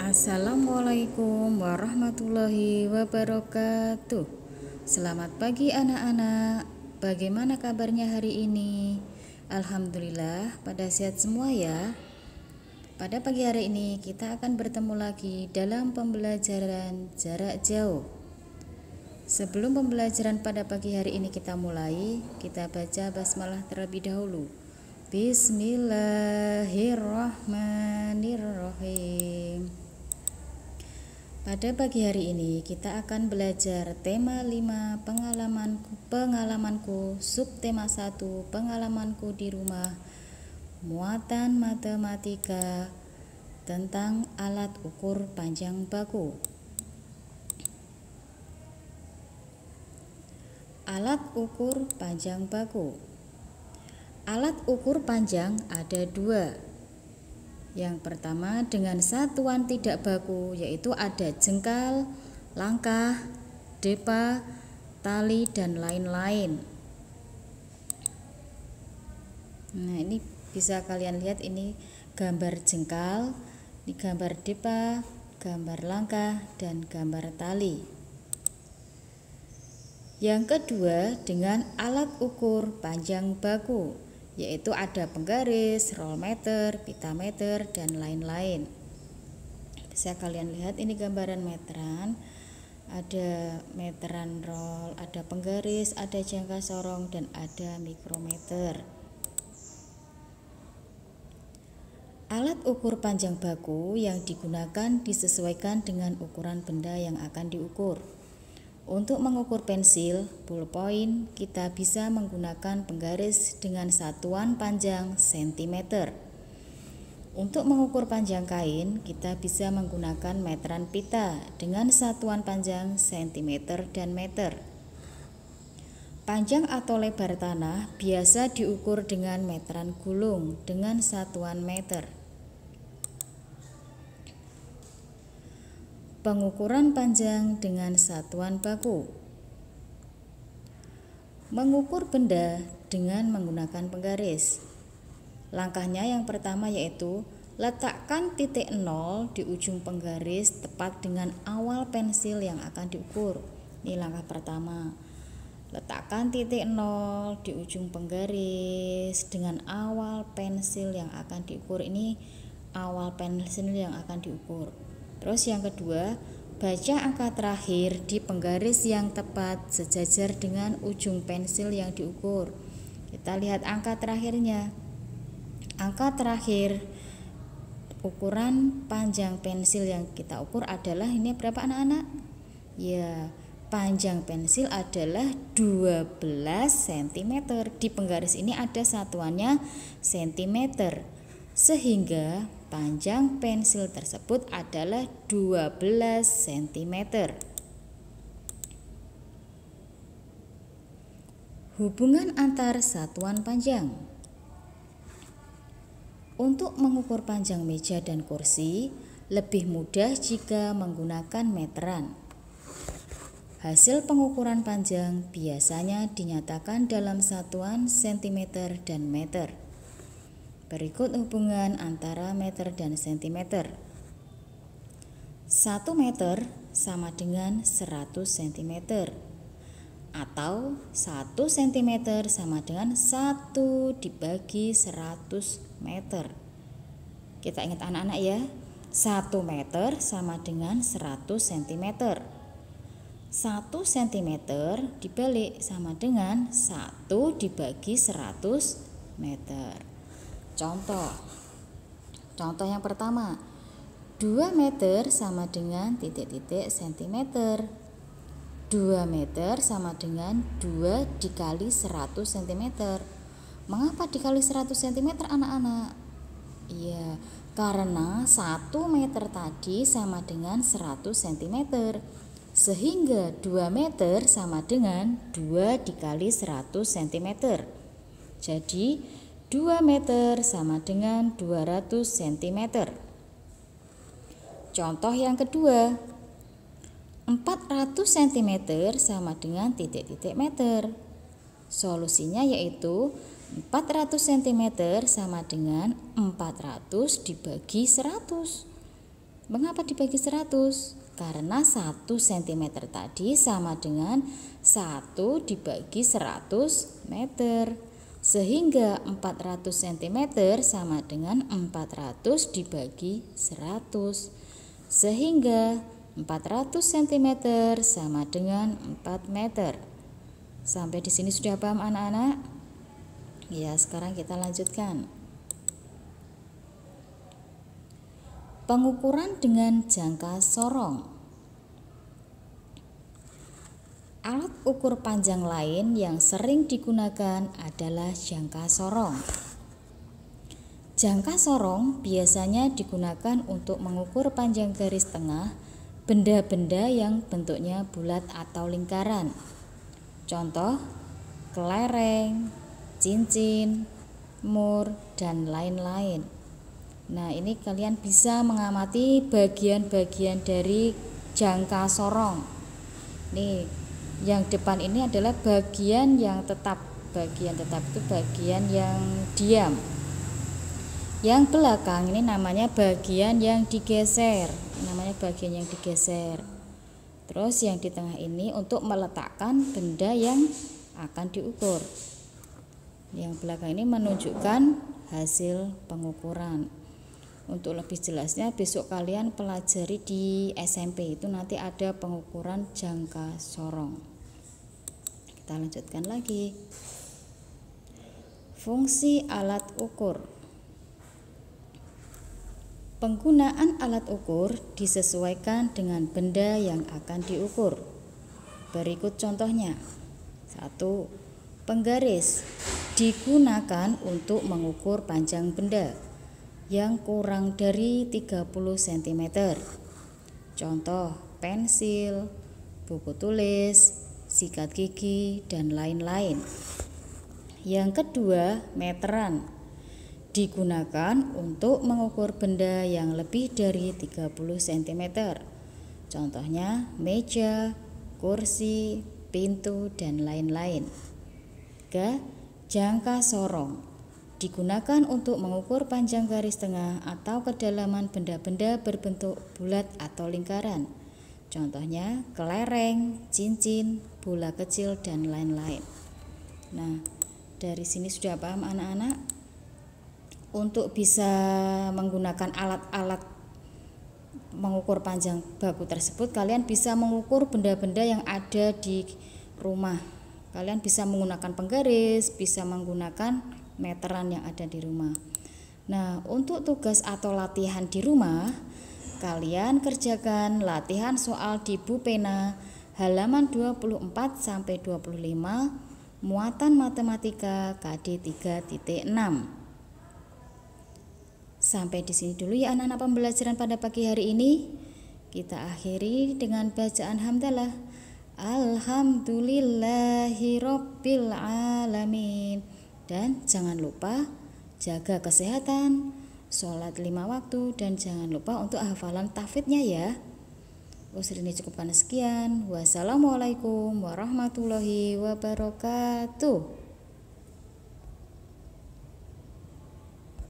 Assalamualaikum warahmatullahi wabarakatuh. Selamat pagi anak-anak. Bagaimana kabarnya hari ini? Alhamdulillah pada sehat semua ya. Pada pagi hari ini kita akan bertemu lagi dalam pembelajaran jarak jauh. Sebelum pembelajaran pada pagi hari ini kita mulai, kita baca basmalah terlebih dahulu. Bismillahirrahmanirrahim. Pada pagi hari ini kita akan belajar tema 5 pengalamanku, subtema 1 pengalamanku di rumah, muatan matematika tentang alat ukur panjang baku. Alat ukur panjang baku. Alat ukur panjang ada 2. Yang pertama dengan satuan tidak baku, yaitu ada jengkal, langkah, depa, tali, dan lain-lain. Nah, ini bisa kalian lihat, ini gambar jengkal, ini gambar depa, gambar langkah, dan gambar tali. Yang kedua dengan alat ukur panjang baku, yaitu ada penggaris, roll meter, pita meter, dan lain-lain. Bisa kalian lihat ini gambaran meteran, ada meteran roll, ada penggaris, ada jangka sorong, dan ada mikrometer. Alat ukur panjang baku yang digunakan disesuaikan dengan ukuran benda yang akan diukur. Untuk mengukur pensil, ballpoint, kita bisa menggunakan penggaris dengan satuan panjang cm. Untuk mengukur panjang kain, kita bisa menggunakan meteran pita dengan satuan panjang cm dan meter. Panjang atau lebar tanah biasa diukur dengan meteran gulung dengan satuan meter. Pengukuran panjang dengan satuan baku. Mengukur benda dengan menggunakan penggaris. Langkahnya yang pertama yaitu letakkan titik 0 di ujung penggaris tepat dengan awal pensil yang akan diukur. Ini langkah pertama. Letakkan titik 0 di ujung penggaris dengan awal pensil yang akan diukur. Ini awal pensil yang akan diukur. Terus yang kedua, baca angka terakhir di penggaris yang tepat sejajar dengan ujung pensil yang diukur. Kita lihat angka terakhirnya. Angka terakhir ukuran panjang pensil yang kita ukur adalah, ini berapa anak-anak? Ya, panjang pensil adalah 12 cm. Di penggaris ini ada satuannya cm. Sehingga panjang pensil tersebut adalah 12 cm. Hubungan antar satuan panjang. Untuk mengukur panjang meja dan kursi, lebih mudah jika menggunakan meteran. Hasil pengukuran panjang biasanya dinyatakan dalam satuan cm dan meter. Berikut hubungan antara meter dan sentimeter. 1 meter sama dengan 100 cm, atau 1 cm sama dengan 1 dibagi 100 meter. Kita ingat anak-anak ya, 1 meter sama dengan 100 cm. 1 cm dibalik sama dengan 1 dibagi 100 meter. Contoh yang pertama, 2 meter sama dengan titik-titik sentimeter. 2 meter sama dengan 2 dikali 100 cm. Mengapa dikali 100 cm anak-anak? Iya, karena 1 meter tadi sama dengan 100 cm. Sehingga 2 meter sama dengan 2 dikali 100 cm. Jadi 2 meter sama dengan 200 cm. Contoh yang kedua, 400 cm sama dengan titik-titik meter. Solusinya yaitu 400 cm sama dengan 400 dibagi 100. Mengapa dibagi 100? Karena 1 cm tadi sama dengan 1 dibagi 100 meter. Sehingga 400 cm sama dengan 400 dibagi 100. Sehingga 400 cm sama dengan 4 meter. Sampai di sini sudah paham anak-anak? Ya, sekarang kita lanjutkan. Pengukuran dengan jangka sorong. Alat ukur panjang lain yang sering digunakan adalah jangka sorong. Jangka sorong biasanya digunakan untuk mengukur panjang garis tengah benda-benda yang bentuknya bulat atau lingkaran. Contoh, kelereng, cincin, mur, dan lain-lain. Nah, ini kalian bisa mengamati bagian-bagian dari jangka sorong. Nih, yang depan ini adalah bagian yang tetap. Bagian tetap itu bagian yang diam. Yang belakang ini namanya bagian yang digeser. Terus yang di tengah ini untuk meletakkan benda yang akan diukur. Yang belakang ini menunjukkan hasil pengukuran. Untuk lebih jelasnya besok kalian pelajari di SMP, itu nanti ada pengukuran jangka sorong. Kita lanjutkan lagi. Fungsi alat ukur. Penggunaan alat ukur disesuaikan dengan benda yang akan diukur. Berikut contohnya. 1. Penggaris digunakan untuk mengukur panjang benda yang kurang dari 30 cm. Contoh, pensil, buku tulis, sikat gigi, dan lain-lain. Yang kedua, meteran digunakan untuk mengukur benda yang lebih dari 30 cm. Contohnya, meja, kursi, pintu, dan lain-lain. 3. Jangka sorong digunakan untuk mengukur panjang garis tengah atau kedalaman benda-benda berbentuk bulat atau lingkaran. Contohnya kelereng, cincin, bola kecil, dan lain-lain. Nah, dari sini sudah paham anak-anak? Untuk bisa menggunakan alat-alat mengukur panjang baku tersebut, kalian bisa mengukur benda-benda yang ada di rumah. Kalian bisa menggunakan penggaris, bisa menggunakan meteran yang ada di rumah. Nah, untuk tugas atau latihan di rumah, kalian kerjakan latihan soal di buku pena halaman 24 sampai 25, muatan matematika KD 3.6. Sampai di sini dulu ya anak-anak pembelajaran pada pagi hari ini. Kita akhiri dengan bacaan hamdalah. Alhamdulillahirabbil alamin. Dan jangan lupa jaga kesehatan, sholat 5 waktu, dan jangan lupa untuk hafalan tahfidznya ya. Ini cukupkan sekian. Wassalamualaikum warahmatullahi wabarakatuh.